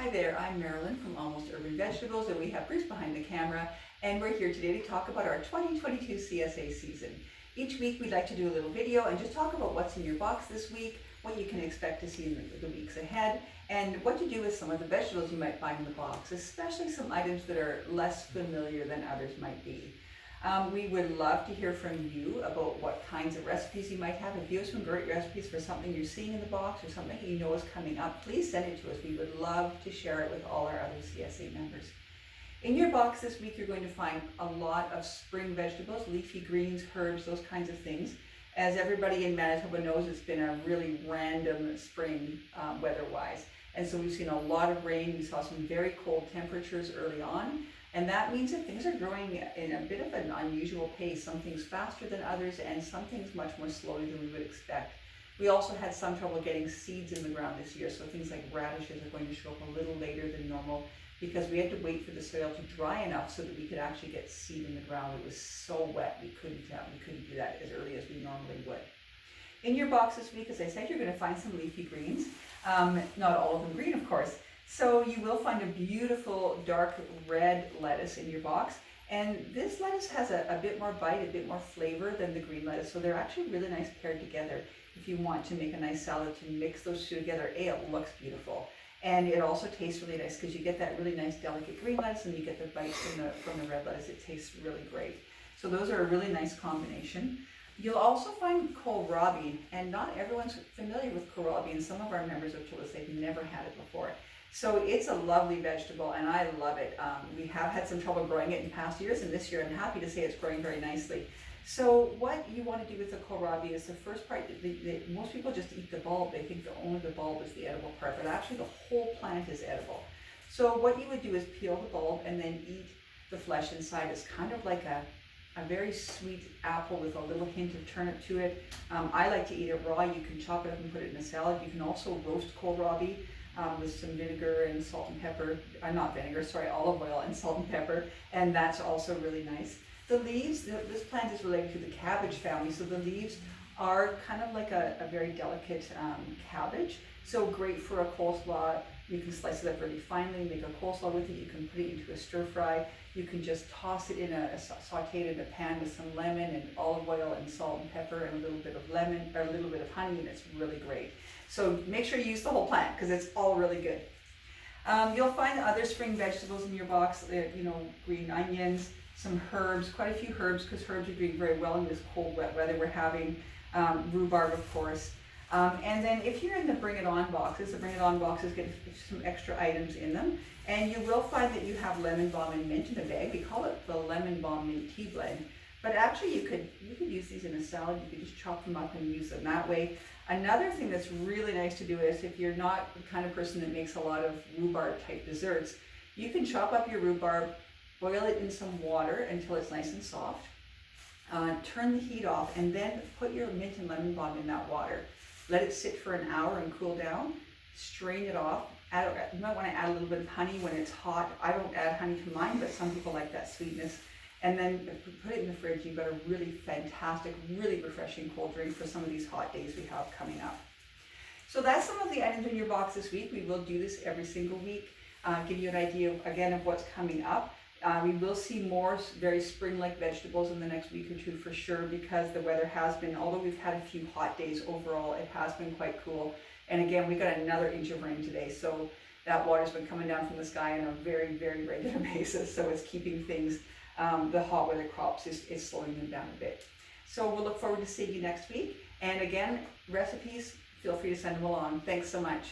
Hi there, I'm Marilyn from Almost Urban Vegetables, and we have Bruce behind the camera, and we're here today to talk about our 2022 CSA season. Each week we'd like to do a little video and just talk about what's in your box this week, what you can expect to see in the weeks ahead, and what to do with some of the vegetables you might find in the box, especially some items that are less familiar than others might be. We would love to hear from you about what kinds of recipes you might have. If you have some great recipes for something you're seeing in the box or something you know is coming up, please send it to us. We would love to share it with all our other CSA members. In your box this week, you're going to find a lot of spring vegetables, leafy greens, herbs, those kinds of things. As everybody in Manitoba knows, it's been a really random spring weather-wise. And so we've seen a lot of rain. We saw some very cold temperatures early on. And that means that things are growing in a bit of an unusual pace, some things faster than others and some things much more slowly than we would expect. We also had some trouble getting seeds in the ground this year, so things like radishes are going to show up a little later than normal because we had to wait for the soil to dry enough so that we could actually get seed in the ground. It was so wet we couldn't do that as early as we normally would. In your box this week, as I said, you're going to find some leafy greens, not all of them green, of course. So you will find a beautiful dark red lettuce in your box, and this lettuce has a bit more bite, a bit more flavor than the green lettuce, so they're actually really nice paired together. If you want to make a nice salad to mix those two together, it looks beautiful. And it also tastes really nice because you get that really nice delicate green lettuce and you get the bite from the red lettuce. It tastes really great. So those are a really nice combination. You'll also find kohlrabi, and not everyone's familiar with kohlrabi, and some of our members have told us they've never had it before. So it's a lovely vegetable and I love it. We have had some trouble growing it in past years, and this year I'm happy to say it's growing very nicely. So what you want to do with the kohlrabi is the first part, most people just eat the bulb. They think that only the bulb is the edible part, but actually the whole plant is edible. So what you would do is peel the bulb and then eat the flesh inside. It's kind of like a very sweet apple with a little hint of turnip to it. I like to eat it raw. You can chop it up and put it in a salad. You can also roast kohlrabi with some vinegar and salt and pepper, not vinegar, sorry, olive oil and salt and pepper, and that's also really nice. The leaves, this plant is related to the cabbage family, so the leaves are kind of like a very delicate cabbage, so great for a coleslaw. You can slice it up really finely, make a coleslaw with it. You can put it into a stir fry. You can just toss it in saute it in a pan with some lemon and olive oil and salt and pepper and a little bit of lemon or a little bit of honey, and it's really great. So make sure you use the whole plant because it's all really good. You'll find other spring vegetables in your box, green onions, some herbs, quite a few herbs because herbs are doing very well in this cold, wet weather we're having. Rhubarb, of course. And then if you're in the Bring It On boxes, the Bring It On boxes get some extra items in them. And you will find that you have lemon balm and mint in the bag. We call it the lemon balm mint tea blend. But actually you could use these in a salad. You could just chop them up and use them that way. Another thing that's really nice to do is if you're not the kind of person that makes a lot of rhubarb type desserts, you can chop up your rhubarb, boil it in some water until it's nice and soft. Turn the heat off and then put your mint and lemon balm in that water. Let it sit for an hour and cool down. Strain it off. You might want to add a little bit of honey when it's hot. I don't add honey to mine, but some people like that sweetness. And then put it in the fridge. You've got a really fantastic, really refreshing cold drink for some of these hot days we have coming up. So that's some of the items in your box this week. We will do this every single week. Give you an idea, again, of what's coming up. We will see more very spring-like vegetables in the next week or two for sure because the weather has been, although we've had a few hot days overall, it has been quite cool. And again, we got another inch of rain today, so that water's been coming down from the sky on a very, very regular basis. So it's keeping things, the hot weather crops is slowing them down a bit. So we'll look forward to seeing you next week. And again, recipes, feel free to send them along. Thanks so much.